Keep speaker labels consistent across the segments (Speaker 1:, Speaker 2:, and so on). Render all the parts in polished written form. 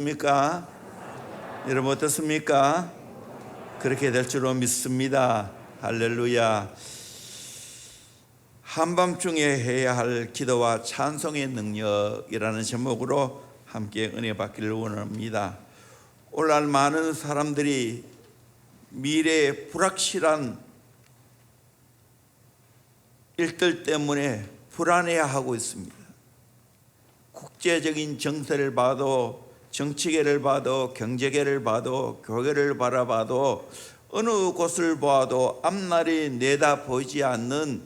Speaker 1: 입니까? 여러분 어떻습니까? 그렇게 될 줄로 믿습니다. 할렐루야. 한밤중에 해야 할 기도와 찬송의 능력이라는 제목으로 함께 은혜 받기를 원합니다. 오늘날 많은 사람들이 미래의 불확실한 일들 때문에 불안해하고 있습니다. 국제적인 정세를 봐도, 정치계를 봐도, 경제계를 봐도, 교회를 바라봐도, 어느 곳을 보아도 앞날이 내다 보이지 않는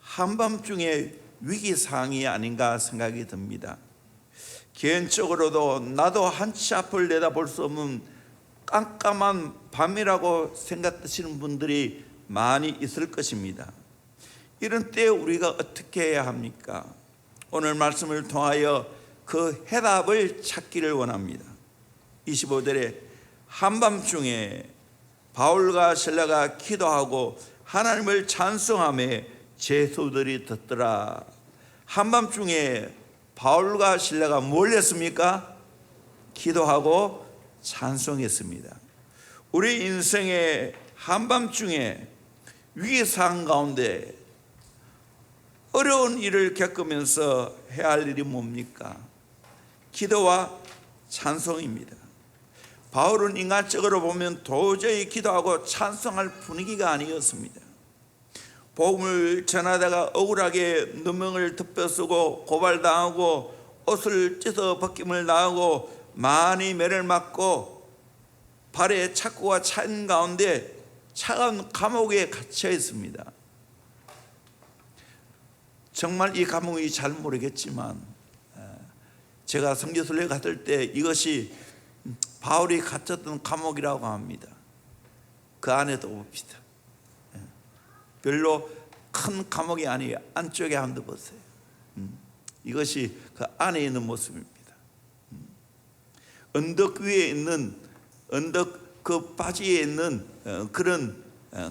Speaker 1: 한밤중의 위기상황이 아닌가 생각이 듭니다. 개인적으로도 나도 한치 앞을 내다볼 수 없는 깜깜한 밤이라고 생각하시는 분들이 많이 있을 것입니다. 이런 때에 우리가 어떻게 해야 합니까? 오늘 말씀을 통하여 그 해답을 찾기를 원합니다. 25절에 한밤중에 바울과 실라가 기도하고 하나님을 찬송하며 제소들이 듣더라. 한밤중에 바울과 실라가 뭘 했습니까? 기도하고 찬송했습니다. 우리 인생의 한밤중에 위기상 가운데 어려운 일을 겪으면서 해야 할 일이 뭡니까? 기도와 찬송입니다. 바울은 인간적으로 보면 도저히 기도하고 찬송할 분위기가 아니었습니다. 복음을 전하다가 억울하게 누명을 덮여쓰고 고발당하고 옷을 찢어 벗김을 당하고 많이 매를 맞고 발에 착고가 찬 가운데 차가운 감옥에 갇혀 있습니다. 정말 이 감옥이 잘 모르겠지만 제가 성지순례 갔을 때 이것이 바울이 갇혔던 감옥이라고 합니다. 그 안에도 봅시다. 별로 큰 감옥이 아니에요. 안쪽에 한번 보세요. 이것이 그 안에 있는 모습입니다. 언덕 위에 있는, 언덕 그 바지에 있는 그런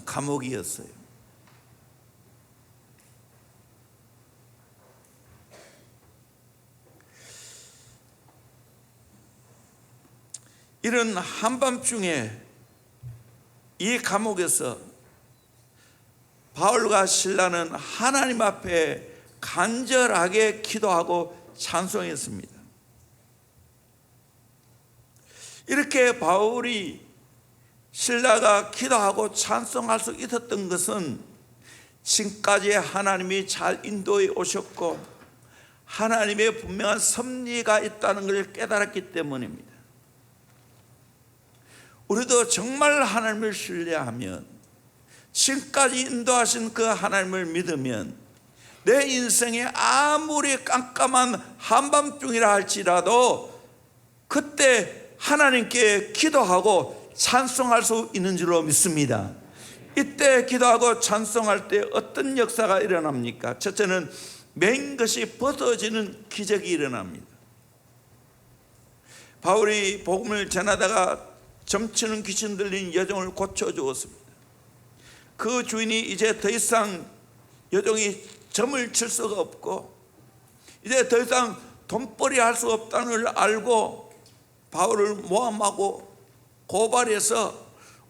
Speaker 1: 감옥이었어요. 이런 한밤중에 이 감옥에서 바울과 실라는 하나님 앞에 간절하게 기도하고 찬송했습니다. 이렇게 바울이 실라가 기도하고 찬송할 수 있었던 것은 지금까지 하나님이 잘 인도해 오셨고 하나님의 분명한 섭리가 있다는 것을 깨달았기 때문입니다. 우리도 정말 하나님을 신뢰하면, 지금까지 인도하신 그 하나님을 믿으면 내 인생에 아무리 깜깜한 한밤중이라 할지라도 그때 하나님께 기도하고 찬송할 수 있는 줄로 믿습니다. 이때 기도하고 찬송할 때 어떤 역사가 일어납니까? 첫째는 맨 것이 벗어지는 기적이 일어납니다. 바울이 복음을 전하다가 점치는 귀신 들린 여종을 고쳐주었습니다. 그 주인이 이제 더 이상 여종이 점을 칠 수가 없고 이제 더 이상 돈벌이 할 수 없다는 걸 알고 바울을 모함하고 고발해서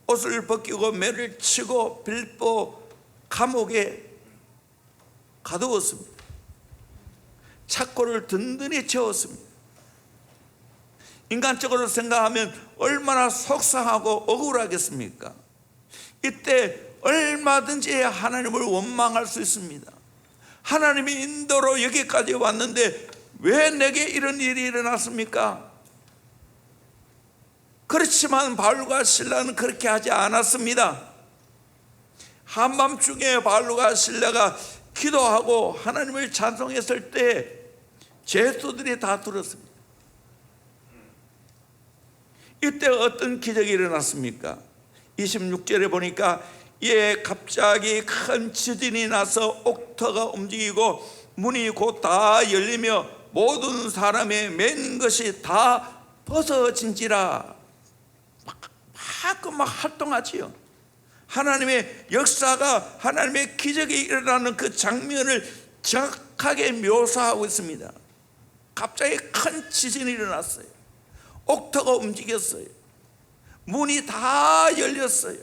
Speaker 1: 옷을 벗기고 매를 치고 빌보 감옥에 가두었습니다. 착고를 든든히 채웠습니다. 인간적으로 생각하면 얼마나 속상하고 억울하겠습니까? 이때 얼마든지 하나님을 원망할 수 있습니다. 하나님의 인도로 여기까지 왔는데 왜 내게 이런 일이 일어났습니까? 그렇지만 바울과 실라는 그렇게 하지 않았습니다. 한밤중에 바울과 실라가 기도하고 하나님을 찬송했을 때 죄수들이 다 들었습니다. 이때 어떤 기적이 일어났습니까? 26절에 보니까 이에 갑자기 큰 지진이 나서 옥터가 움직이고 문이 곧 다 열리며 모든 사람의 맨 것이 다 벗어진지라. 막 활동하지요. 하나님의 역사가, 하나님의 기적이 일어나는 그 장면을 정확하게 묘사하고 있습니다. 갑자기 큰 지진이 일어났어요. 옥토가 움직였어요. 문이 다 열렸어요.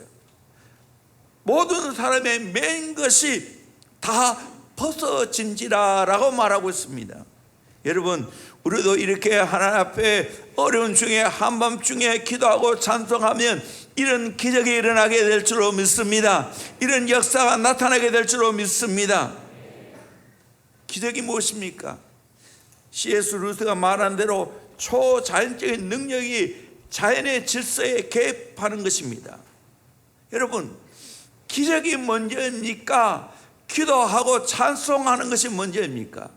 Speaker 1: 모든 사람의 맨 것이 다 벗어진지라라고 말하고 있습니다. 여러분, 우리도 이렇게 하나님 앞에 어려운 중에 한밤중에 기도하고 찬송하면 이런 기적이 일어나게 될 줄로 믿습니다. 이런 역사가 나타나게 될 줄로 믿습니다. 기적이 무엇입니까? C.S. 루이스가 말한 대로 초자연적인 능력이 자연의 질서에 개입하는 것입니다. 여러분, 기적이 먼저입니까? 기도하고 찬송하는 것이 먼저입니까?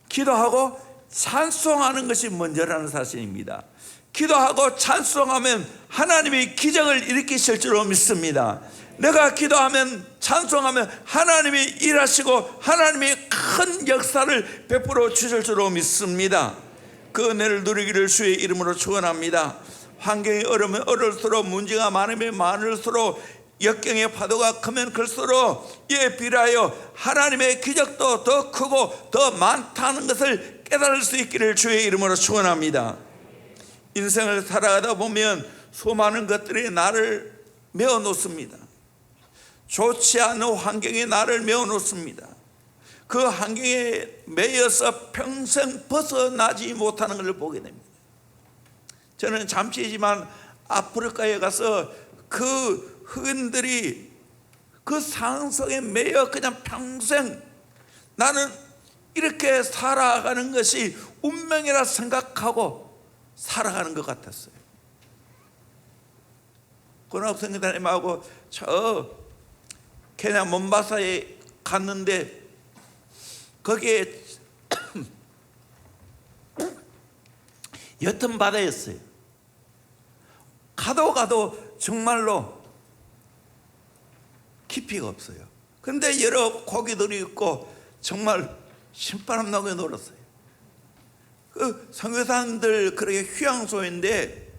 Speaker 1: 기도하고 찬송하는 것이 먼저라는 사실입니다. 기도하고 찬송하면 하나님이 기적을 일으키실 줄로 믿습니다. 내가 기도하면 찬송하면 하나님이 일하시고 하나님이 큰 역사를 베풀어 주실 줄로 믿습니다. 그 은혜를 누리기를 주의 이름으로 축원합니다. 환경이 어려우면 어려울수록, 문제가 많으면 많을수록, 역경의 파도가 크면 클수록 이에 비례하여 하나님의 기적도 더 크고 더 많다는 것을 깨달을 수 있기를 주의 이름으로 축원합니다. 인생을 살아가다 보면 수많은 것들이 나를 메어놓습니다. 좋지 않은 환경이 나를 메어놓습니다. 그 환경에 매여서 평생 벗어나지 못하는 것을 보게 됩니다. 저는 잠시지만 아프리카에 가서 그 흑인들이 그 상황 속에 매여 그냥 평생 나는 이렇게 살아가는 것이 운명이라 생각하고 살아가는 것 같았어요. 고등학생들하고 저 케냐 몬바사에 갔는데 거기에 옅은 바다였어요. 가도 정말로 깊이가 없어요. 그런데 여러 고기들이 있고 정말 신바람 나게 놀았어요. 그 선교사님들 그렇게 휴양소인데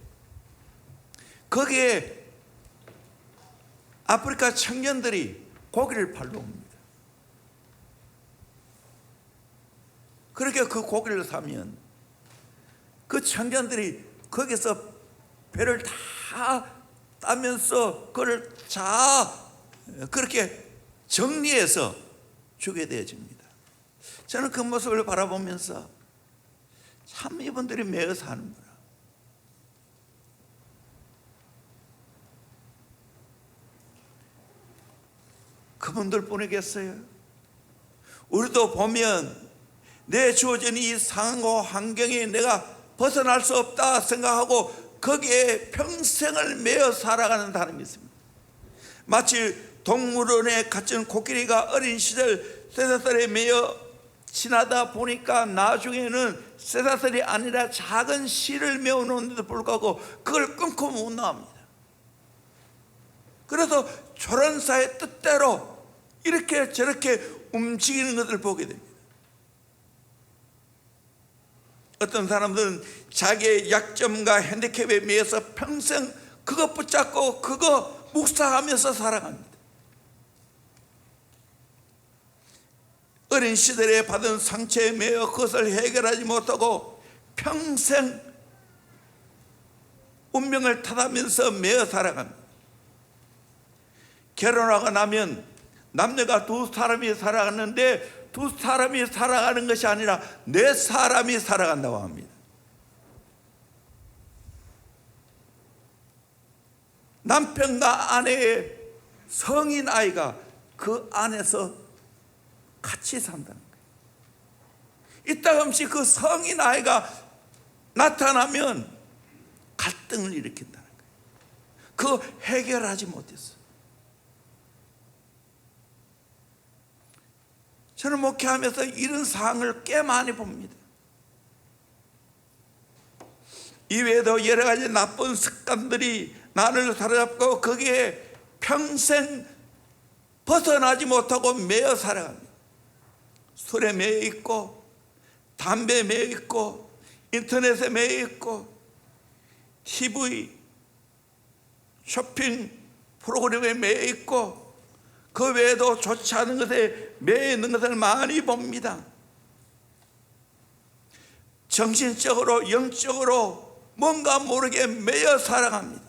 Speaker 1: 거기에 아프리카 청년들이 고기를 팔러 옵니다. 그렇게 그 고기를 사면 그 청년들이 거기서 배를 다 따면서 그걸 그렇게 정리해서 주게 되어집니다. 저는 그 모습을 바라보면서 참 이분들이 매어 사는구나. 그분들 뿐이겠어요? 우리도 보면 내 주어진 이 상황과 환경에 내가 벗어날 수 없다 생각하고 거기에 평생을 매어 살아가는 사람이 있습니다. 마치 동물원에 갇힌 코끼리가 어린 시절 쇠사슬에 매여 지나다 보니까 나중에는 쇠사슬이 아니라 작은 실을 메어 놓는데도 불구하고 그걸 끊고 못 나옵니다. 그래서 조련사의 뜻대로 이렇게 저렇게 움직이는 것을 보게 됩니다. 어떤 사람들은 자기의 약점과 핸디캡에 매여서 평생 그거 붙잡고 그거 묵상하면서 살아갑니다. 어린 시절에 받은 상처에 매여 그것을 해결하지 못하고 평생 운명을 탓하면서 매여 살아갑니다. 결혼하고 나면 남녀가 두 사람이 살아갔는데 두 사람이 살아가는 것이 아니라 네 사람이 살아간다고 합니다. 남편과 아내의 성인 아이가 그 안에서 같이 산다는 거예요. 이따금씩 그 성인 아이가 나타나면 갈등을 일으킨다는 거예요. 그거 해결하지 못했어요. 저는 목회하면서 이런 상황을 꽤 많이 봅니다. 이외에도 여러 가지 나쁜 습관들이 나를 사로잡고 거기에 평생 벗어나지 못하고 매여 살아갑니다. 술에 매여 있고 담배에 매여 있고 인터넷에 매여 있고 TV 쇼핑 프로그램에 매여 있고 그 외에도 좋지 않은 것에 매여 있는 것을 많이 봅니다. 정신적으로 영적으로 뭔가 모르게 매여 살아갑니다.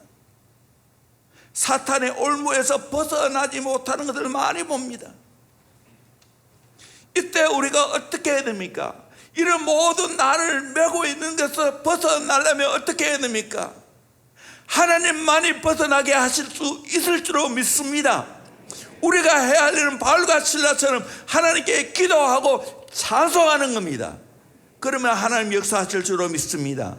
Speaker 1: 사탄의 올무에서 벗어나지 못하는 것을 많이 봅니다. 이때 우리가 어떻게 해야 됩니까? 이런 모든 나를 메고 있는 것에서 벗어나려면 어떻게 해야 됩니까? 하나님만이 벗어나게 하실 수 있을 줄로 믿습니다. 우리가 해야 할 일은 바울과 실라처럼 하나님께 기도하고 찬송하는 겁니다. 그러면 하나님 역사하실 줄로 믿습니다.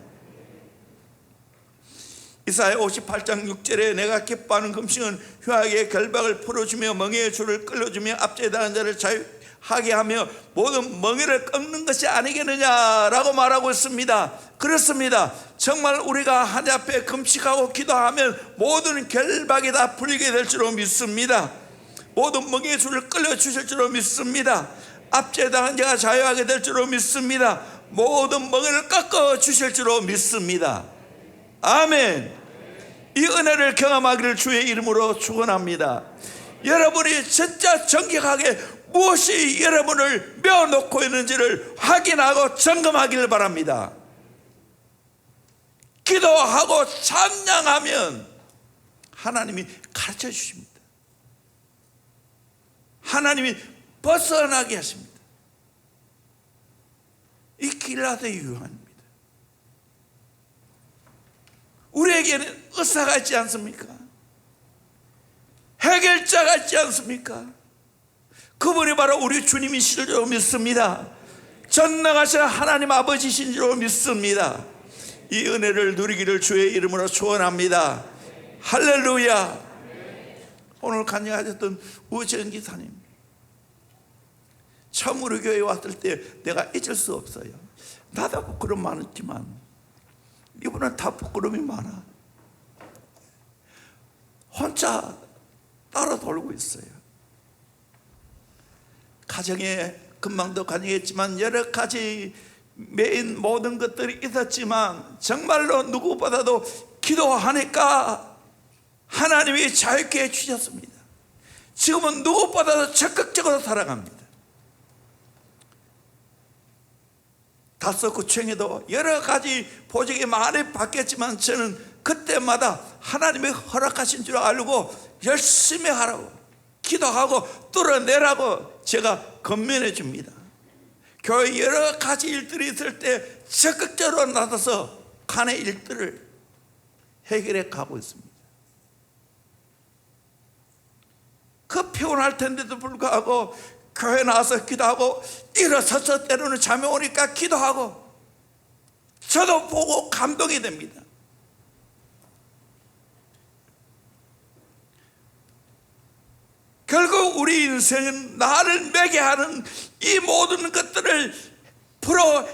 Speaker 1: 이사야 58장 6절에 내가 기뻐하는 금식은 흉악의 결박을 풀어주며 멍에의 줄을 끌어주며 압제에 당한 자를 자유하게 하며 모든 멍에를 꺾는 것이 아니겠느냐라고 말하고 있습니다. 그렇습니다. 정말 우리가 하나님 앞에 금식하고 기도하면 모든 결박이 다 풀리게 될 줄로 믿습니다. 모든 멍에의 줄을 끌어주실 줄로 믿습니다. 압제에 당한 자가 자유하게 될 줄로 믿습니다. 모든 멍에를 꺾어주실 줄로 믿습니다. 아멘. 이 은혜를 경험하기를 주의 이름으로 축원합니다. 여러분이 진짜 정직하게 무엇이 여러분을 메어놓고 있는지를 확인하고 점검하기를 바랍니다. 기도하고 찬양하면 하나님이 가르쳐 주십니다. 하나님이 벗어나게 하십니다. 이 길라도의 유한입니다. 우리에게는 의사가 있지 않습니까? 해결자가 있지 않습니까? 그분이 바로 우리 주님이실 줄 믿습니다. 전능하신 하나님 아버지신 줄 믿습니다. 이 은혜를 누리기를 주의 이름으로 축원합니다. 할렐루야. 오늘 간증하셨던 우재은 기사님, 처음으로 교회에 왔을 때 내가 잊을 수 없어요. 나도 부끄러움 많았지만 이분은 다 부끄러움이 많아. 혼자 따라 돌고 있어요. 가정에 금방도 간증했지만 여러 가지 메인 모든 것들이 있었지만 정말로 누구보다도 기도하니까 하나님이 자유케 해주셨습니다. 지금은 누구보다도 적극적으로 살아갑니다. 다섯구청에도 여러 가지 보직이 많이 바뀌었지만 저는 그때마다 하나님이 허락하신 줄 알고 열심히 하라고 기도하고 뚫어내라고 제가 권면해 줍니다. 교회 여러 가지 일들이 있을 때 적극적으로 나서서 간의 일들을 해결해 가고 있습니다. 그 피곤할 텐데도 불구하고 교회 나와서 기도하고 일어서서 때로는 잠이 오니까 기도하고 저도 보고 감동이 됩니다. 결국 우리 인생은 나를 매게 하는 이 모든 것들을 풀어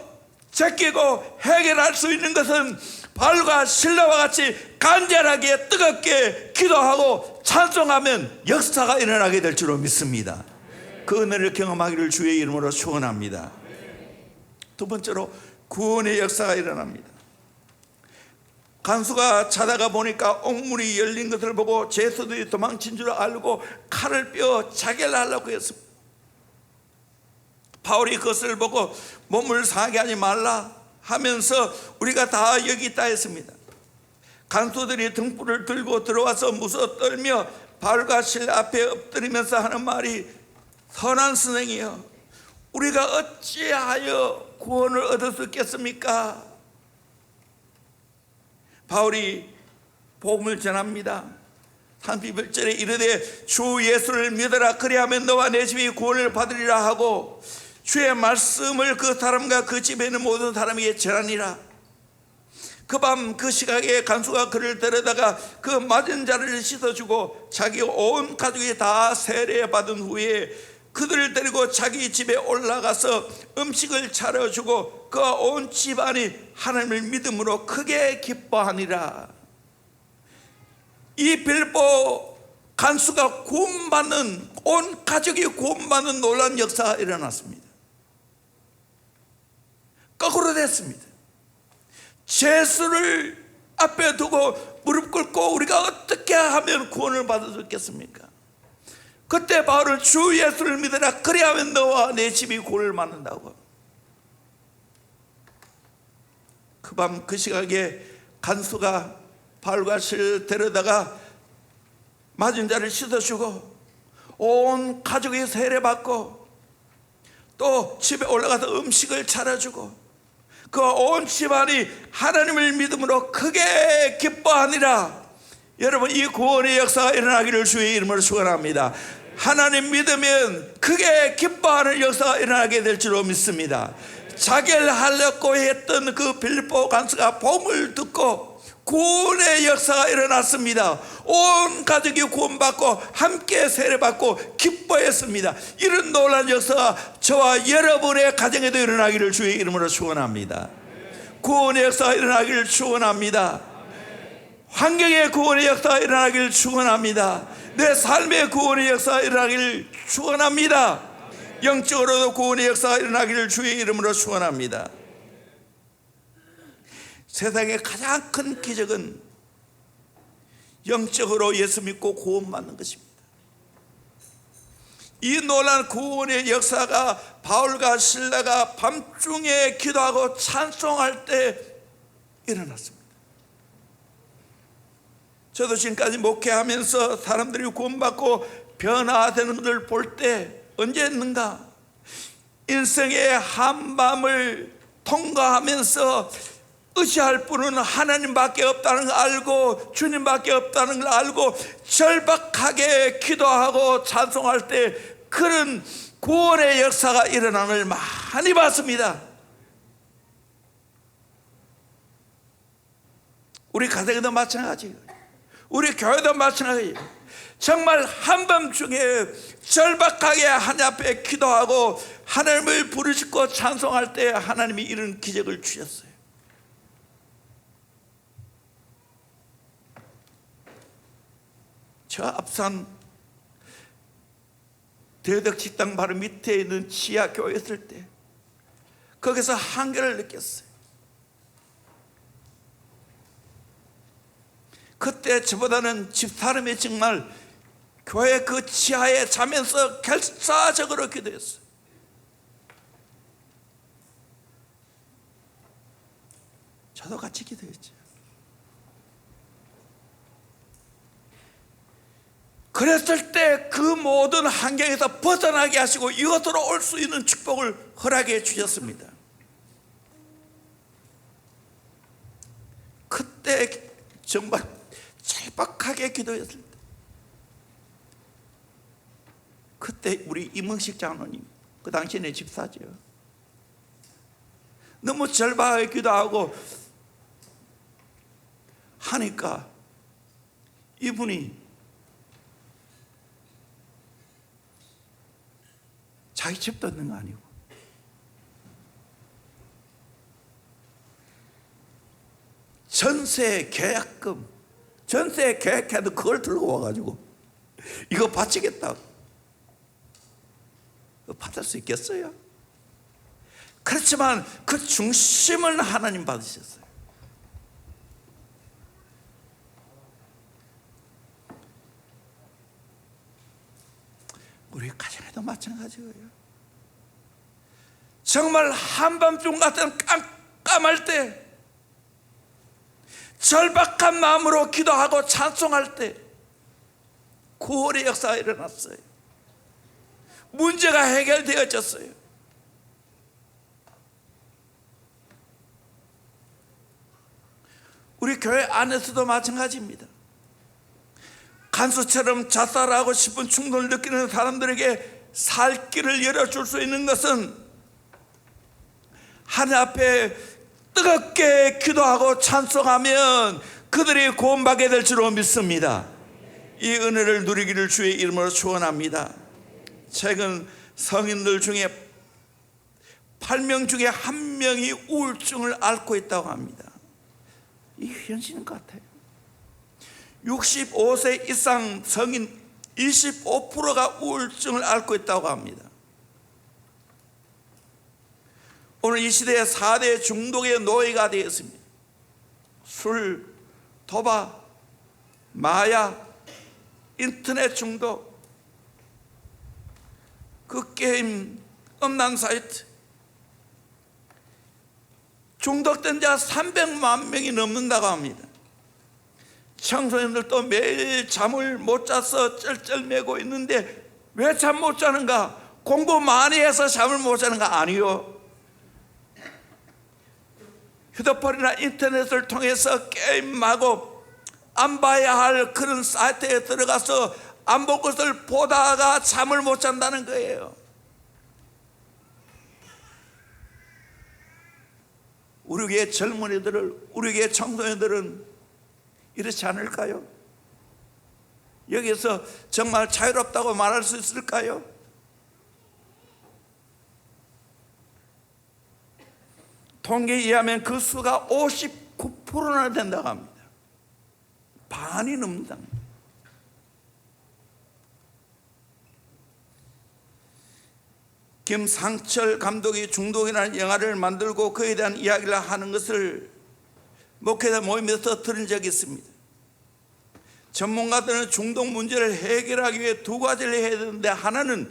Speaker 1: 제끼고 해결할 수 있는 것은 바울과 실라와 같이 간절하게 뜨겁게 기도하고 찬송하면 역사가 일어나게 될 줄로 믿습니다. 그 은혜를 경험하기를 주의 이름으로 축원합니다. 두 번째로 구원의 역사가 일어납니다. 간수가 자다가 보니까 옥문이 열린 것을 보고 죄수들이 도망친 줄 알고 칼을 빼어 자결 하려고 했습니다. 바울이 그것을 보고 몸을 상하게 하지 말라 하면서 우리가 다 여기 있다 했습니다. 간수들이 등불을 들고 들어와서 무서워 떨며 바울과 실라 앞에 엎드리면서 하는 말이, 선한 선생이여, 우리가 어찌하여 구원을 얻을 수 있겠습니까? 바울이 복음을 전합니다. 31절에 이르되 주 예수를 믿어라, 그리하면 너와 내 집이 구원을 받으리라 하고 주의 말씀을 그 사람과 그 집에 있는 모든 사람에게 전하니라. 그 밤 그 시각에 간수가 그를 데려다가 그 맞은 자를 씻어주고 자기 온 가족이 다 세례받은 후에 그들을 데리고 자기 집에 올라가서 음식을 차려주고 그 온 집안이 하나님을 믿음으로 크게 기뻐하니라. 이 빌보 간수가 구원받는, 온 가족이 구원받는 놀라운 역사가 일어났습니다. 거꾸로 됐습니다. 죄수를 앞에 두고 무릎 꿇고 우리가 어떻게 하면 구원을 받을 수 있겠습니까? 그때 바울은 주 예수를 믿으라, 그리하면 너와 내 집이 구원을 받는다고. 그 밤 그 시각에 간수가 바울과 실을 데려다가 맞은 자를 씻어주고 온 가족이 세례받고 또 집에 올라가서 음식을 차려주고 그 온 집안이 하나님을 믿음으로 크게 기뻐하니라. 여러분, 이 구원의 역사가 일어나기를 주의 이름으로 축원합니다. 하나님 믿으면 크게 기뻐하는 역사가 일어나게 될 줄로 믿습니다. 자기를 하려고 했던 그 빌립보 간수가 복음을 듣고 구원의 역사가 일어났습니다. 온 가족이 구원받고 함께 세례받고 기뻐했습니다. 이런 놀라운 역사가 저와 여러분의 가정에도 일어나기를 주의 이름으로 축원합니다. 구원의 역사가 일어나기를 축원합니다. 환경의 구원의 역사가 일어나기를 축원합니다. 내 삶의 구원의 역사가 일어나기를 축원합니다. 영적으로도 구원의 역사가 일어나기를 주의 이름으로 축원합니다. 세상의 가장 큰 기적은 영적으로 예수 믿고 구원받는 것입니다. 이 놀라운 구원의 역사가 바울과 실라가 밤중에 기도하고 찬송할 때 일어났습니다. 저도 지금까지 목회하면서 사람들이 구원받고 변화되는 것을 볼 때 언제 했는가? 인생의 한밤을 통과하면서 의지할 분은 하나님밖에 없다는 걸 알고 주님밖에 없다는 걸 알고 절박하게 기도하고 찬송할 때 그런 구원의 역사가 일어나는 걸 많이 봤습니다. 우리 가정에도 마찬가지예요. 우리 교회도 마찬가지예요. 정말 한밤중에 절박하게 하나님 앞에 기도하고 하나님을 부르짖고 찬송할 때 하나님이 이런 기적을 주셨어요. 저 앞산 대덕식당 바로 밑에 있는 지하 교회 있을 때 거기서 한계를 느꼈어요. 그때 저보다는 집사람이 정말 교회 그 지하에 자면서 결사적으로 기도했어요. 저도 같이 기도했죠. 그랬을 때 그 모든 환경에서 벗어나게 하시고 이것으로 올 수 있는 축복을 허락해 주셨습니다. 그때 정말 절박하게 기도했을 때 그때 우리 임흥식 장로님, 그 당시에 집사죠, 너무 절박하게 기도하고 하니까 이분이 자기 집도 없는 거 아니고 전세 계약금, 전세 계약해도 그걸 들고 와가지고 이거 바치겠다고. 받을 수 있겠어요? 그렇지만 그 중심을 하나님 받으셨어요. 우리 가정에도 마찬가지예요. 정말 한밤중 같은 깜깜할 때 절박한 마음으로 기도하고 찬송할 때 구원의 역사가 일어났어요. 문제가 해결되어졌어요. 우리 교회 안에서도 마찬가지입니다. 간수처럼 자살하고 싶은 충동을 느끼는 사람들에게 살 길을 열어줄 수 있는 것은 하나님 앞에 뜨겁게 기도하고 찬송하면 그들이 구원받게 될 줄로 믿습니다. 이 은혜를 누리기를 주의 이름으로 축원합니다. 최근 성인들 중에 8명 중에 1명이 우울증을 앓고 있다고 합니다. 이 현실인 것 같아요. 65세 이상 성인 25%가 우울증을 앓고 있다고 합니다. 오늘 이 시대에 4대 중독의 노예가 되었습니다. 술, 도박, 마약, 인터넷 중독, 그 게임, 음란 사이트, 중독된 자 300만 명이 넘는다고 합니다. 청소년들도 매일 잠을 못 자서 쩔쩔매고 있는데 왜 잠 못 자는가? 공부 많이 해서 잠을 못 자는가? 아니요. 휴대폰이나 인터넷을 통해서 게임하고 안 봐야 할 그런 사이트에 들어가서 안 볼 것을 보다가 잠을 못 잔다는 거예요. 우리 교회 젊은이들을, 우리 교회 청소년들은 이렇지 않을까요? 여기서 정말 자유롭다고 말할 수 있을까요? 통계에 의하면 그 수가 59%나 된다고 합니다. 반이 넘는다. 김상철 감독이 중독이라는 영화를 만들고 그에 대한 이야기를 하는 것을 목회자 모임에서 들은 적이 있습니다. 전문가들은 중독 문제를 해결하기 위해 두 가지를 해야 되는데 하나는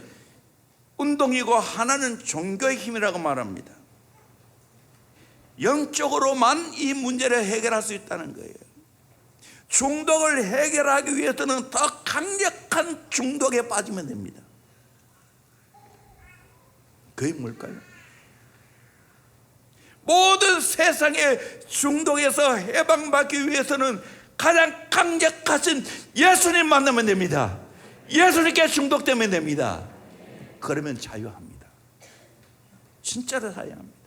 Speaker 1: 운동이고 하나는 종교의 힘이라고 말합니다. 영적으로만 이 문제를 해결할 수 있다는 거예요. 중독을 해결하기 위해서는 더 강력한 중독에 빠지면 됩니다. 그게 뭘까요? 모든 세상의 중독에서 해방받기 위해서는 가장 강력하신 예수님 만나면 됩니다. 예수님께 중독되면 됩니다. 그러면 자유합니다. 진짜로 자유합니다.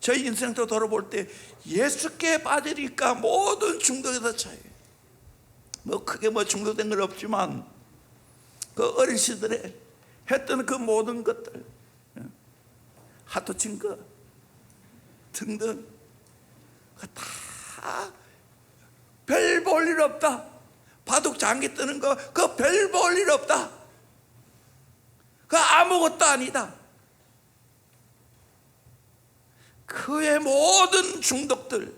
Speaker 1: 저희 인생도 돌아볼 때 예수께 빠지니까 모든 중독에서 자유해요. 크게 중독된 건 없지만 그 어린 시절에 했던 그 모든 것들, 하도 친 거 등등 다 별 볼 일 없다. 바둑 장기 뜨는 거 그거 별 볼 일 없다. 그거 아무것도 아니다. 그의 모든 중독들,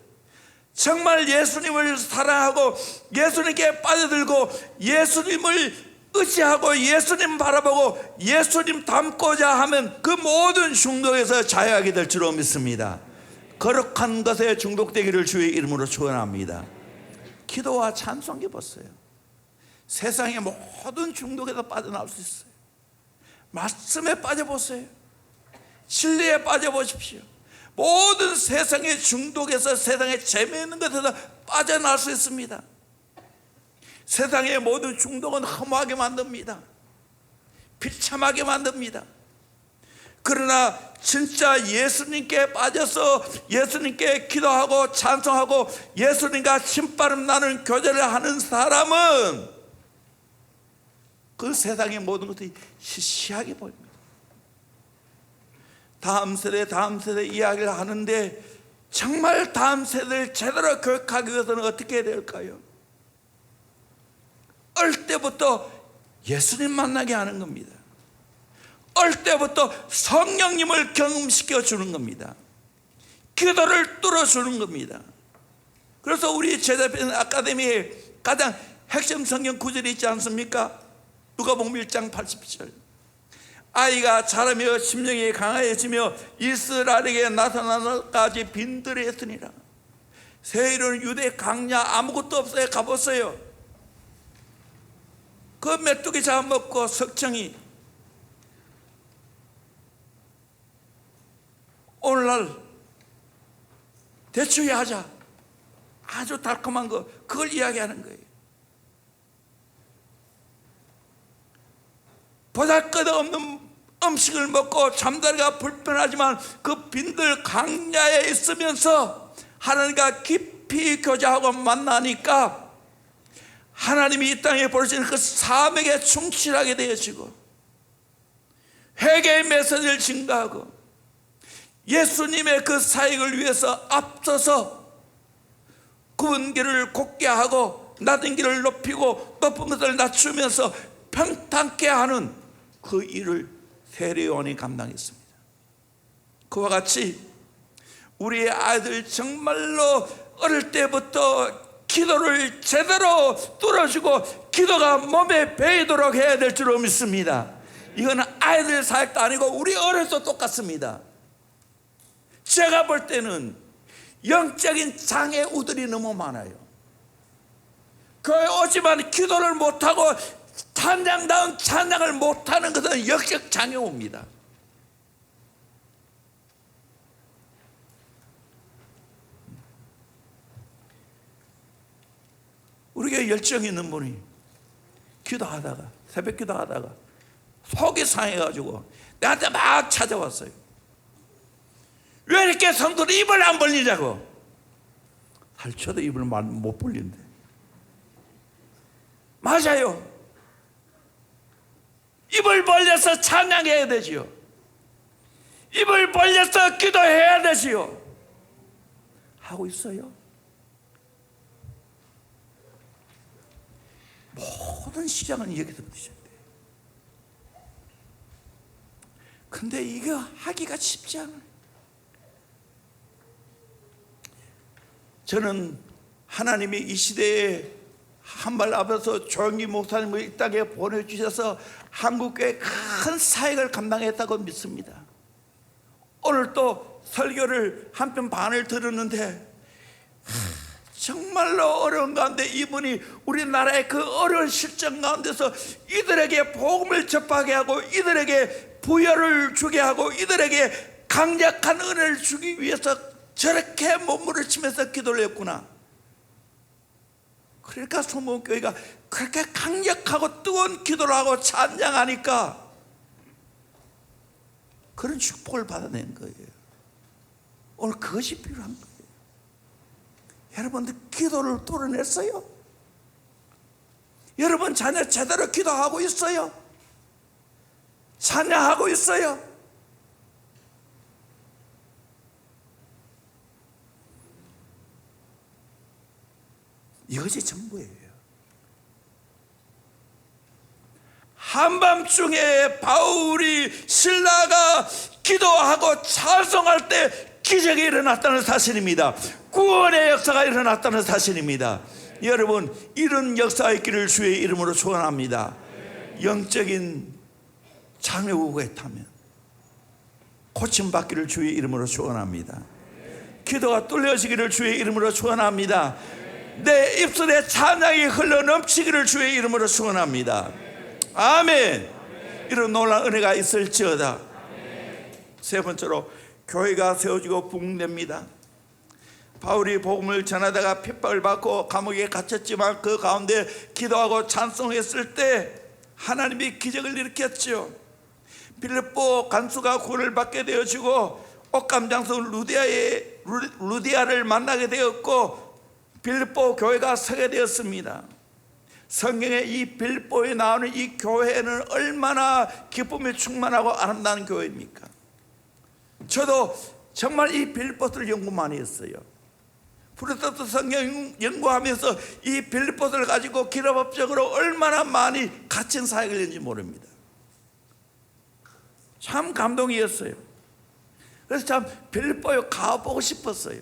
Speaker 1: 정말 예수님을 사랑하고 예수님께 빠져들고 예수님을 의지하고 예수님 바라보고 예수님 닮고자 하면 그 모든 중독에서 자유하게 될 줄로 믿습니다. 거룩한 것에 중독되기를 주의 이름으로 축원합니다. 기도와 찬송해 보세요. 세상의 모든 중독에서 빠져나올 수 있어요. 말씀에 빠져보세요. 진리에 빠져보십시오. 모든 세상의 중독에서, 세상의 재미있는 것에서 빠져나올 수 있습니다. 세상의 모든 중독은 허무하게 만듭니다. 비참하게 만듭니다. 그러나 진짜 예수님께 빠져서 예수님께 기도하고 찬송하고 예수님과 신바람 나는 교제를 하는 사람은 그 세상의 모든 것이 시시하게 보입니다. 다음 세대 이야기를 하는데 정말 다음 세대를 제대로 교육하기 위해서는 어떻게 해야 될까요? 어릴 때부터 예수님 만나게 하는 겁니다. 어릴 때부터 성령님을 경험시켜 주는 겁니다. 기도를 뚫어주는 겁니다. 그래서 우리 제자편 아카데미에 가장 핵심 성경 구절이 있지 않습니까? 누가복음 1장 80절. 아이가 자라며 심령이 강하여지며 이스라엘에게 나타나기까지 빈들이 했으니라. 세일은 유대 강야 아무것도 없어요. 가보세요. 그 메뚜기 잡아먹고 석청이 오늘날 대추야 하자. 아주 달콤한 거 그걸 이야기하는 거예요. 보잘것없는 음식을 먹고 잠자리가 불편하지만 그 빈들 강야에 있으면서 하나님과 깊이 교제하고 만나니까 하나님이 이 땅에 보내신 그 사명에 충실하게 되어지고 회개의 메시지를 증가하고 예수님의 그 사역을 위해서 앞서서 굽은 길을 곧게 하고 낮은 길을 높이고 높은 것을 낮추면서 평탄케 하는 그 일을 세례요한이 감당했습니다. 그와 같이 우리의 아이들 정말로 어릴 때부터 기도를 제대로 뚫어주고 기도가 몸에 배이도록 해야 될 줄로 믿습니다. 이건 아이들 사역도 아니고 우리 어려서 똑같습니다. 제가 볼 때는 영적인 장애우들이 너무 많아요. 교회 오지만 기도를 못하고 찬양다운 찬양을 못하는 것은 영적 장애우입니다. 우리 교회 열정 있는 분이 기도하다가 새벽 기도하다가 속이 상해가지고 나한테 막 찾아왔어요. 왜 이렇게 성도들 입을 안 벌리냐고. 살쳐도 입을 못 벌린대. 맞아요. 입을 벌려서 찬양해야 되지요. 입을 벌려서 기도해야 되지요. 하고 있어요. 모든 시작은 여기서부터 시작돼요. 근데 이거 하기가 쉽지 않아요. 저는 하나님이 이 시대에 한 발 앞에서 조영기 목사님을 이 땅에 보내주셔서 한국교회 큰 사역을 감당했다고 믿습니다. 오늘 또 설교를 한 편 반을 들었는데 정말로 어려운 가운데 이분이 우리나라의 그 어려운 실정 가운데서 이들에게 복음을 접하게 하고 이들에게 부여를 주게 하고 이들에게 강력한 은혜를 주기 위해서 저렇게 몸부림치면서 기도를 했구나. 그러니까 소문교회가 그렇게 강력하고 뜨거운 기도를 하고 찬양하니까 그런 축복을 받아낸 거예요. 오늘 그것이 필요한 거예요. 여러분들 기도를 뚫어냈어요? 여러분 자녀 제대로 기도하고 있어요? 찬양하고 있어요? 이것이 전부예요. 한밤중에 바울이 신라가 기도하고 찬송할 때 기적이 일어났다는 사실입니다. 구원의 역사가 일어났다는 사실입니다. 여러분 이런 역사가 있기를 주의 이름으로 축원합니다. 영적인 장애우가 있다면 고침받기를 주의 이름으로 축원합니다. 기도가 뚫려지기를 주의 이름으로 축원합니다. 내 입술에 찬양이 흘러 넘치기를 주의 이름으로 축원합니다. 아멘. 이런 놀라운 은혜가 있을지어다. 세 번째로 교회가 세워지고 부흥됩니다. 바울이 복음을 전하다가 핍박을 받고 감옥에 갇혔지만 그 가운데 기도하고 찬송했을 때 하나님이 기적을 일으켰죠. 빌립보 간수가 구원을 받게 되어지고 옥감장소 루디아를 만나게 되었고 빌립보 교회가 서게 되었습니다. 성경에 이 빌립보에 나오는 이 교회는 얼마나 기쁨이 충만하고 아름다운 교회입니까? 저도 정말 이 빌립보를 연구 많이 했어요. 프로테스탄트 성경 연구하면서 이 빌립보를 가지고 기업업적으로 얼마나 많이 갇힌 사역을 했는지 모릅니다. 참 감동이었어요. 그래서 참 빌립보에 가보고 싶었어요.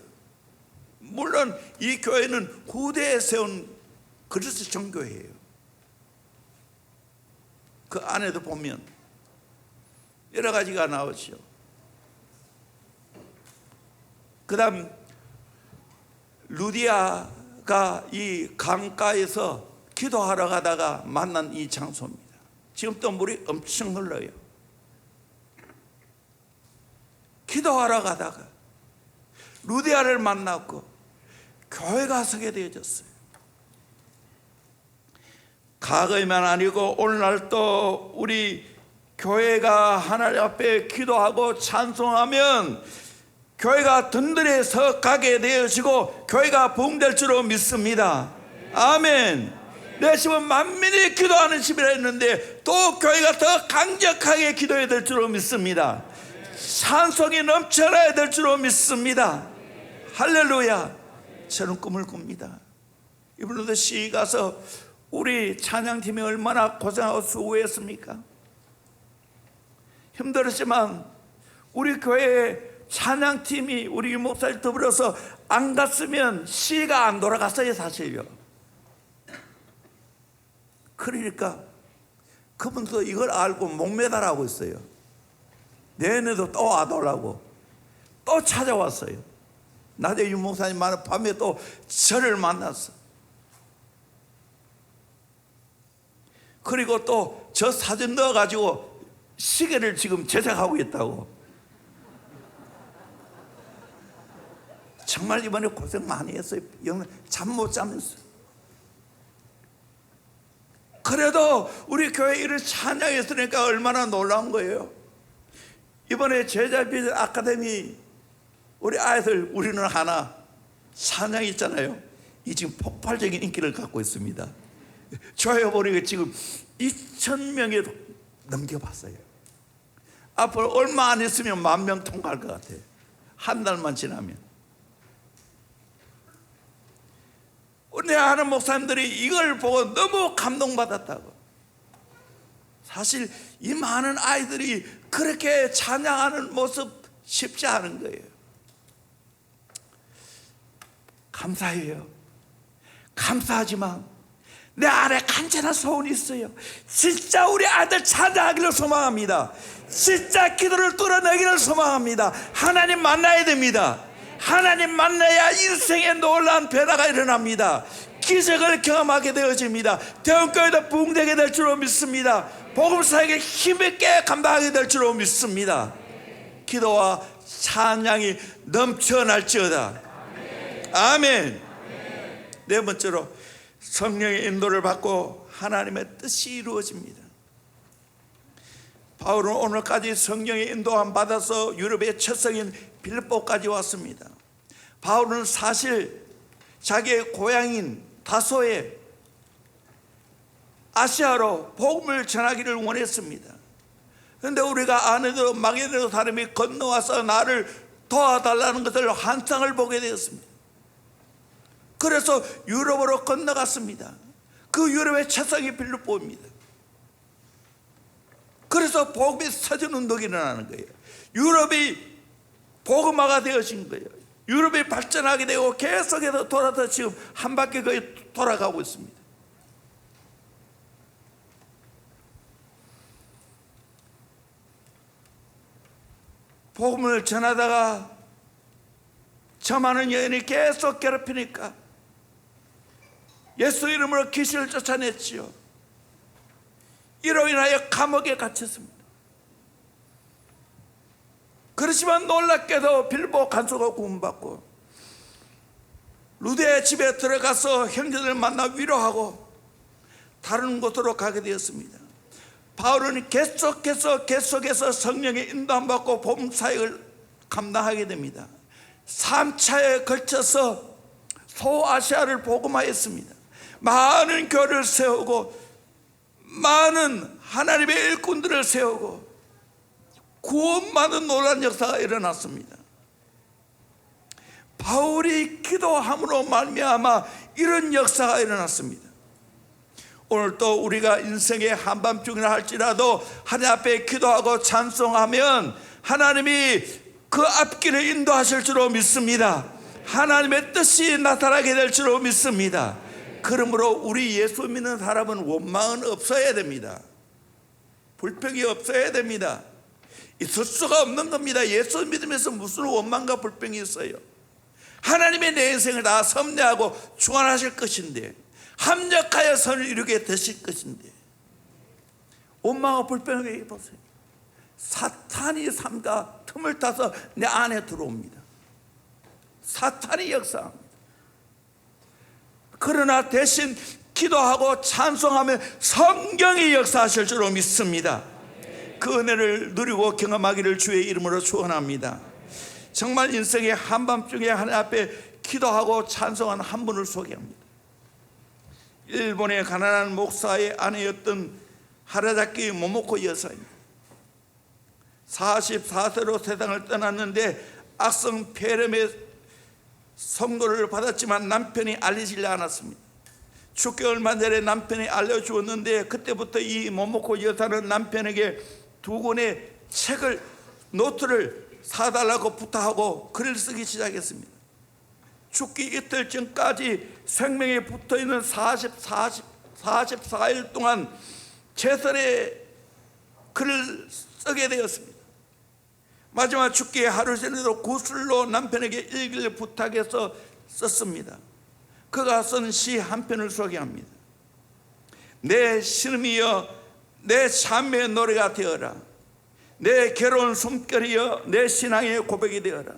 Speaker 1: 물론 이 교회는 후대에 세운 그리스도 정교회예요. 그 안에도 보면 여러 가지가 나오죠. 그 다음 루디아가 이 강가에서 기도하러 가다가 만난 이 장소입니다. 지금 또 물이 엄청 흘러요. 기도하러 가다가 루디아를 만났고 교회가 서게 되어졌어요. 과거에만 아니고 오늘날도 우리 교회가 하나님 앞에 기도하고 찬송하면 교회가 든든히 서 가게 되어지고 교회가 부흥될 줄로 믿습니다. 아멘. 내 집은 만민이 기도하는 집이라 했는데 또 교회가 더 강력하게 기도해야 될 줄로 믿습니다. 찬송이 넘쳐나야 될 줄로 믿습니다. 할렐루야. 저는 꿈을 꿉니다. 이분들도 시위 가서 우리 찬양팀이 얼마나 고생하고 수고했습니까? 힘들었지만 우리 교회의 찬양팀이 우리 목사님 더불어서 안 갔으면 시가 안 돌아갔어요, 사실요. 그러니까 그분도 이걸 알고 목매달하고 있어요. 내년에도 또 와달라고 또 찾아왔어요. 낮에 유 목사님 만나 밤에 또 저를 만났어. 그리고 또 저 사진 넣어가지고 시계를 지금 제작하고 있다고. 정말 이번에 고생 많이 했어요. 잠 못 자면서. 그래도 우리 교회 이런 찬양했으니까 얼마나 놀라운 거예요. 이번에 제자비전 아카데미 우리 아이들 우리는 하나 찬양 있잖아요. 이 지금 폭발적인 인기를 갖고 있습니다. 좋아요 보니까 지금 2,000명이 넘겨봤어요. 앞으로 얼마 안 있으면 10,000명 통과할 것 같아요. 한 달만 지나면. 우리 하는 목사님들이 이걸 보고 너무 감동받았다고. 사실 이 많은 아이들이 그렇게 찬양하는 모습 쉽지 않은 거예요. 감사해요. 감사하지만 내 안에 간절한 소원이 있어요. 진짜 우리 아들 찬양하기를 소망합니다. 진짜 기도를 뚫어내기를 소망합니다. 하나님 만나야 됩니다. 하나님 만나야 인생의 놀라운 변화가 일어납니다. 기적을 경험하게 되어집니다. 대원교회도 부흥되게 될 줄로 믿습니다. 복음사에게 힘있게 감당하게 될 줄로 믿습니다. 기도와 찬양이 넘쳐날지어다. 아멘. 네 번째로 성령의 인도를 받고 하나님의 뜻이 이루어집니다. 바울은 오늘까지 성령의 인도함 받아서 유럽의 첫 성인 빌립보까지 왔습니다. 바울은 사실 자기의 고향인 다소에 아시아로 복음을 전하기를 원했습니다. 그런데 우리가 아는 대로 마게도냐 사람이 건너와서 나를 도와달라는 것을 환상을 보게 되었습니다. 그래서 유럽으로 건너갔습니다. 그 유럽의 첫 성이 빌립보입니다. 그래서 복음이 서전 운동이 일어나는 거예요. 유럽이 복음화가 되어진 거예요. 유럽이 발전하게 되고 계속해서 돌아서 지금 한 바퀴 거의 돌아가고 있습니다. 복음을 전하다가 저 많은 여인이 계속 괴롭히니까 예수 이름으로 귀신을 쫓아냈지요. 이로 인하여 감옥에 갇혔습니다. 그렇지만 놀랍게도 빌립보 간수가 구원받고 루데의 집에 들어가서 형제들 만나 위로하고 다른 곳으로 가게 되었습니다. 바울은 계속해서 성령의 인도함 받고 복음 사역을 감당하게 됩니다. 3차에 걸쳐서 소아시아를 복음화했습니다. 많은 교회를 세우고 많은 하나님의 일꾼들을 세우고 구원받은 놀라운 역사가 일어났습니다. 바울이 기도함으로 말미암아 이런 역사가 일어났습니다. 오늘 또 우리가 인생의 한밤중이라 할지라도 하나님 앞에 기도하고 찬송하면 하나님이 그 앞길을 인도하실 줄로 믿습니다. 하나님의 뜻이 나타나게 될 줄로 믿습니다. 그러므로 우리 예수 믿는 사람은 원망은 없어야 됩니다. 불평이 없어야 됩니다. 있을 수가 없는 겁니다. 예수 믿으면서 무슨 원망과 불평이 있어요. 하나님의 내 인생을 다 섭리하고 주관하실 것인데 합력하여 선을 이루게 되실 것인데 원망과 불평을 보세요. 사탄이 삼가 틈을 타서 내 안에 들어옵니다. 사탄이 역사합니다. 그러나 대신 기도하고 찬송하며 성경이 역사하실 줄로 믿습니다. 그 은혜를 누리고 경험하기를 주의 이름으로 축원합니다. 정말 인생의 한밤중에 하나님 앞에 기도하고 찬송한 한 분을 소개합니다. 일본의 가난한 목사의 아내였던 하라자키 모모코 여사입니다. 44세로 세상을 떠났는데 악성 폐렴의 선고를 받았지만 남편이 알리지 않았습니다. 죽기 얼마 전에 남편이 알려주었는데 그때부터 이 모모코 여사는 남편에게 2권의 책을 노트를 사달라고 부탁하고 글을 쓰기 시작했습니다. 죽기 이틀 전까지 생명에 붙어있는 44일 동안 최선의 글을 쓰게 되었습니다. 마지막 죽기 하루 전에도 구슬로 남편에게 일기를 부탁해서 썼습니다. 그가 쓴 시 한 편을 소개합니다. 내 신음이여 내 참회의 노래가 되어라. 내 괴로운 숨결이여 내 신앙의 고백이 되어라.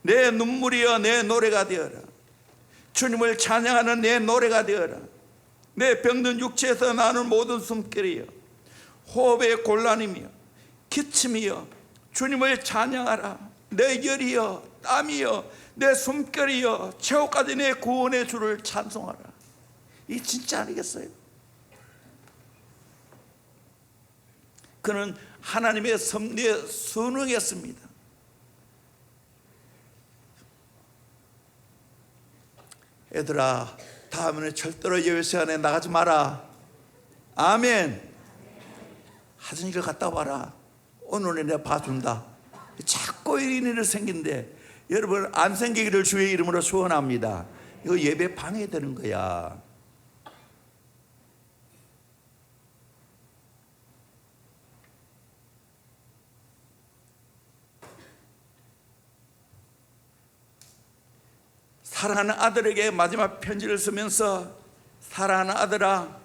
Speaker 1: 내 눈물이여 내 노래가 되어라. 주님을 찬양하는 내 노래가 되어라. 내 병든 육체에서 나는 모든 숨결이여 호흡의 곤란이며 기침이여 주님을 찬양하라. 내 열이여 땀이여 내 숨결이여 최후까지 내 구원의 주를 찬송하라. 이 진짜 아니겠어요? 그는 하나님의 섭리에 순응했습니다. 얘들아, 다음에는 절대로 예배시 안에 나가지 마라. 아멘. 화장실 갔다 와라. 오늘은 내가 봐준다. 자꾸 이런 일이 생긴데 여러분 안 생기기를 주의 이름으로 소원합니다. 이거 예배 방해되는 거야. 사랑하는 아들에게 마지막 편지를 쓰면서 사랑하는 아들아,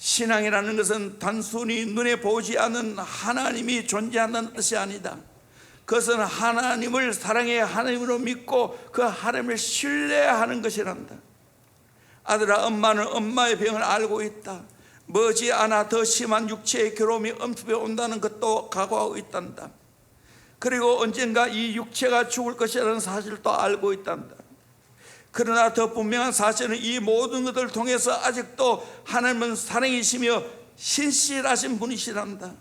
Speaker 1: 신앙이라는 것은 단순히 눈에 보이지 않는 하나님이 존재한다는 뜻이 아니다. 그것은 하나님을 사랑해 하나님으로 믿고 그 하나님을 신뢰하는 것이란다. 아들아, 엄마는 엄마의 병을 알고 있다. 머지않아 더 심한 육체의 괴로움이 엄습해 온다는 것도 각오하고 있단다. 그리고 언젠가 이 육체가 죽을 것이라는 사실도 알고 있단다. 그러나 더 분명한 사실은 이 모든 것들을 통해서 아직도 하나님은 사랑이시며 신실하신 분이시란다.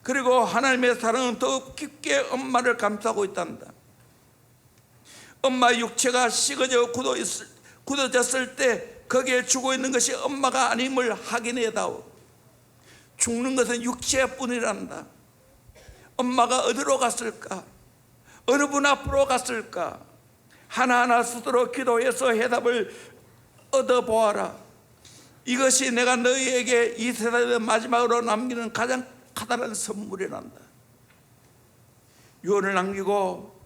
Speaker 1: 그리고 하나님의 사랑은 더욱 깊게 엄마를 감싸고 있단다. 엄마의 육체가 식어져 굳어졌을 때 거기에 죽어 있는 것이 엄마가 아님을 확인해다오. 죽는 것은 육체뿐이란다. 엄마가 어디로 갔을까? 어느 분 앞으로 갔을까? 하나하나 스스로 기도해서 해답을 얻어보아라. 이것이 내가 너희에게 이 세상의 마지막으로 남기는 가장 커다란 선물이란다. 유언을 남기고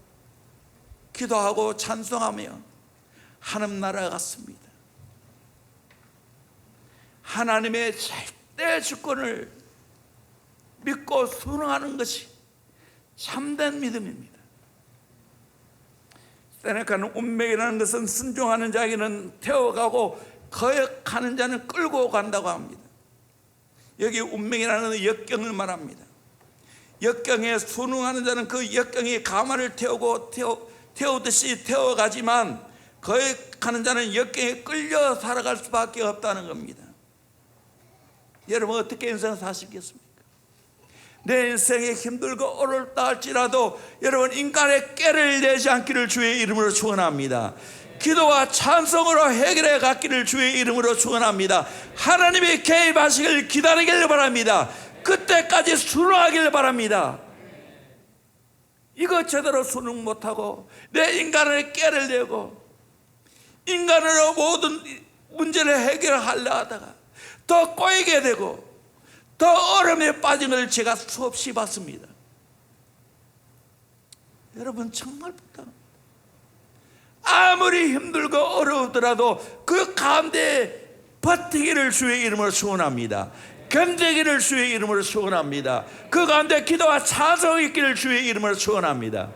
Speaker 1: 기도하고 찬송하며 하나님 나라에 갔습니다. 하나님의 절대 주권을 믿고 순응하는 것이 참된 믿음입니다. 세네카는 운명이라는 것은 순종하는 자에게는 태워가고 거역하는 자는 끌고 간다고 합니다. 여기 운명이라는 역경을 말합니다. 역경에 순응하는 자는 그 역경이 가마를 태우듯이 태워가지만 거역하는 자는 역경에 끌려 살아갈 수밖에 없다는 겁니다. 여러분 어떻게 인생을 사시겠습니까? 내 인생이 힘들고 어렵다 할지라도 여러분 인간의 깨를 내지 않기를 주의 이름으로 축원합니다. 기도와 찬송으로 해결해 갔기를 주의 이름으로 축원합니다. 하나님이 개입하시길 기다리길 바랍니다. 그때까지 순응하길 바랍니다. 이거 제대로 순응 못하고 내 인간의 깨를 내고 인간으로 모든 문제를 해결하려 하다가 더 꼬이게 되고 더 어려움에 빠진 걸 제가 수없이 봤습니다. 여러분 정말 부탁합니다. 아무리 힘들고 어려우더라도 그 가운데 버티기를 주의 이름으로 축원합니다. 견디기를 주의 이름으로 축원합니다. 그 가운데 기도와 찬송이 있기를 주의 이름으로 축원합니다.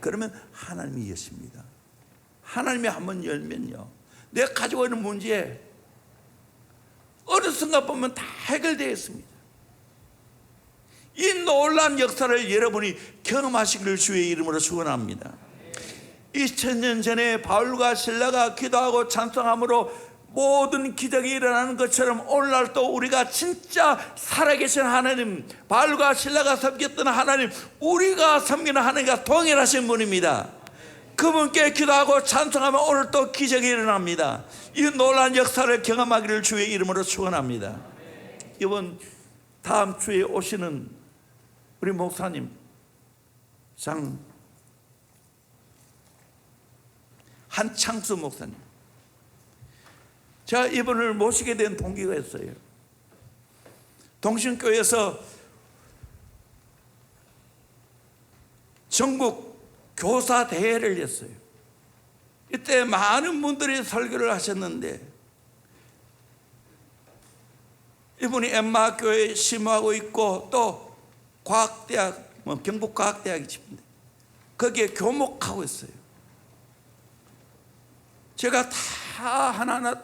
Speaker 1: 그러면 하나님이 여십니다. 하나님이 한번 열면요, 내가 가지고 있는 문제 어느 순간 보면 다 해결되어 있습니다. 이 놀라운 역사를 여러분이 경험하시기를 주의 이름으로 축원합니다. 2000년 전에 바울과 실라가 기도하고 찬송함으로 모든 기적이 일어나는 것처럼 오늘날도 우리가 진짜 살아계신 하나님, 바울과 실라가 섬겼던 하나님, 우리가 섬기는 하나님과 동일하신 분입니다. 그분께 기도하고 찬송하면 오늘 또 기적이 일어납니다. 이 놀라운 역사를 경험하기를 주의 이름으로 축원합니다. 이번 다음 주에 오시는 우리 목사님 한창수 목사님, 제가 이분을 모시게 된 동기가 있어요. 동신교회에서 전국 교사 대회를 했어요. 이때 많은 분들이 설교를 하셨는데 이분이 엠마교회에 심호하고 있고 또 과학대학, 경북과학대학이집니다. 거기에 교목하고 있어요. 제가 다 하나하나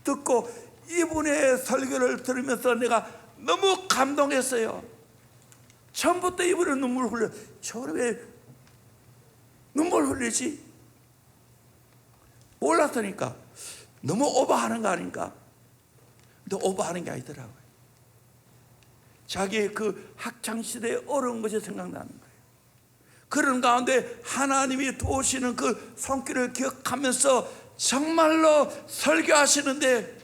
Speaker 1: 듣고 이분의 설교를 들으면서 내가 너무 감동했어요. 처음부터 이분은 눈물 흘려. 저는 왜 눈물 흘리지? 몰랐으니까 너무 오버하는 거 아닌가? 근데 오버하는 게 아니더라고요. 자기의 그 학창시대에 어려운 것이 생각나는 거예요. 그런 가운데 하나님이 도우시는 그 손길을 기억하면서 정말로 설교하시는데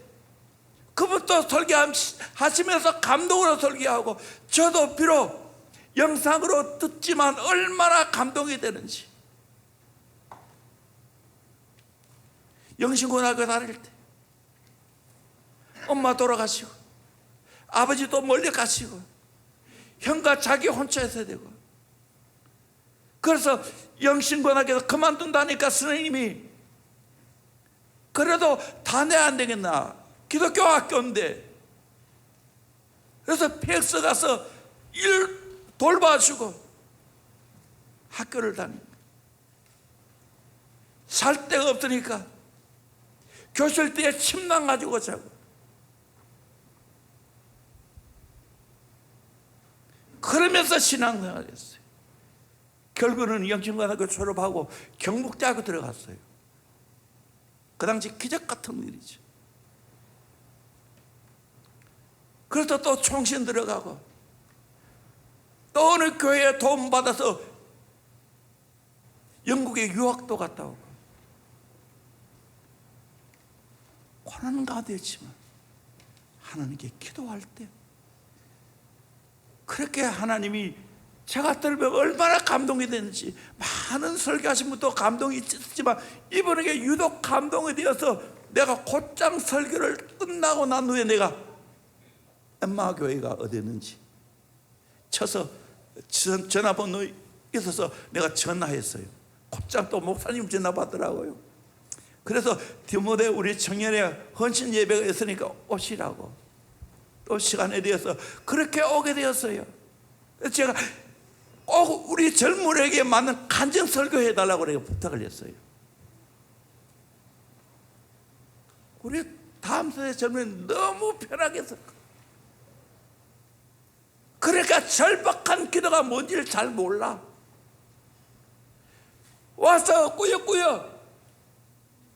Speaker 1: 그분도 설교하시면서 감동으로 설교하고 저도 비록 영상으로 듣지만 얼마나 감동이 되는지. 영신고등학교 다닐 때 엄마 돌아가시고 아버지도 멀리 가시고 형과 자기 혼자 있어야 되고, 그래서 영신고등학교 그만둔다니까 선생님이 그래도 다녀야 안 되겠나, 기독교 학교인데. 그래서 팩스 가서 일 돌봐주고 학교를 다닙니다. 살 데가 없으니까 교실대에 침낭 가지고 자고. 그러면서 신앙생활을 했어요. 결국은 영신고등학교 졸업하고 경북대학교 들어갔어요. 그 당시 기적 같은 일이죠. 그래서 또 총신 들어가고 또 어느 교회에 도움 받아서 영국에 유학도 갔다 오고 고난 가운데 있지만 하나님께 기도할 때 그렇게 하나님이 제가 들으면 얼마나 감동이 되는지, 많은 설교하신 분도 감동이 있었지만 이분에게 유독 감동이 되어서 내가 곧장 설교를 끝나고 난 후에 내가 엠마교회가 어디 있는지 쳐서 전화번호 있어서 내가 전화했어요. 곧장 또 목사님 전화 받더라고요. 그래서 디모데 우리 청년의 헌신 예배가 있으니까 오시라고 또 시간에 대해서 그렇게 오게 되었어요. 그래서 제가 꼭 우리 젊은에게 맞는 간증 설교해 달라고 내가 부탁을 했어요. 우리 다음 세대 젊은이 너무 편하게 했어. 그러니까 절박한 기도가 뭔지를 잘 몰라. 와서 꾸역꾸역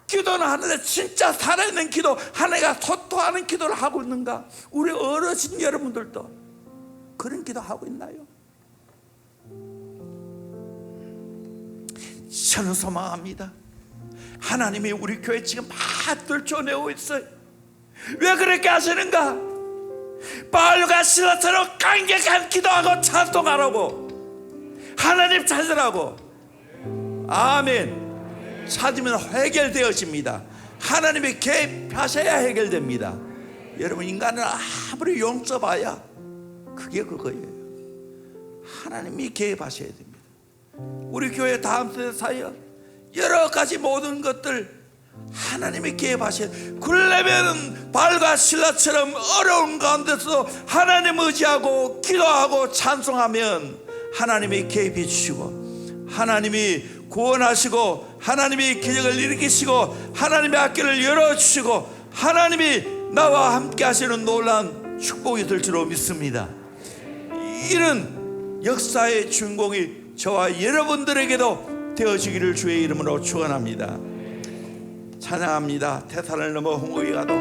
Speaker 1: 기도는 하는데 진짜 살아있는 기도, 하나님과 소통하는 기도를 하고 있는가? 우리 어르신 여러분들도 그런 기도 하고 있나요? 저는 소망합니다. 하나님이 우리 교회 지금 막 들춰내고 있어요. 왜 그렇게 하시는가? 바울과 실라처럼 강력한 기도하고 찬송하라고, 하나님 찾으라고. 아멘. 찾으면 해결되어집니다. 하나님이 개입하셔야 해결됩니다. 여러분, 인간은 아무리 용서봐야 그게 그거예요. 하나님이 개입하셔야 됩니다. 우리 교회 다음 세대 사이에 여러 가지 모든 것들 하나님이 개입하셔야 돼요. 그러려면 바울과 실라처럼 어려운 가운데서 하나님 의지하고 기도하고 찬송하면 하나님이 개입해 주시고, 하나님이 구원하시고, 하나님이 기적을 일으키시고, 하나님의 학교를 열어주시고, 하나님이 나와 함께 하시는 놀라운 축복이 될 줄로 믿습니다. 이런 역사의 주인공이 저와 여러분들에게도 되어지기를 주의 이름으로 축원합니다. 찬양합니다. 태산을 넘어 홍구에 가도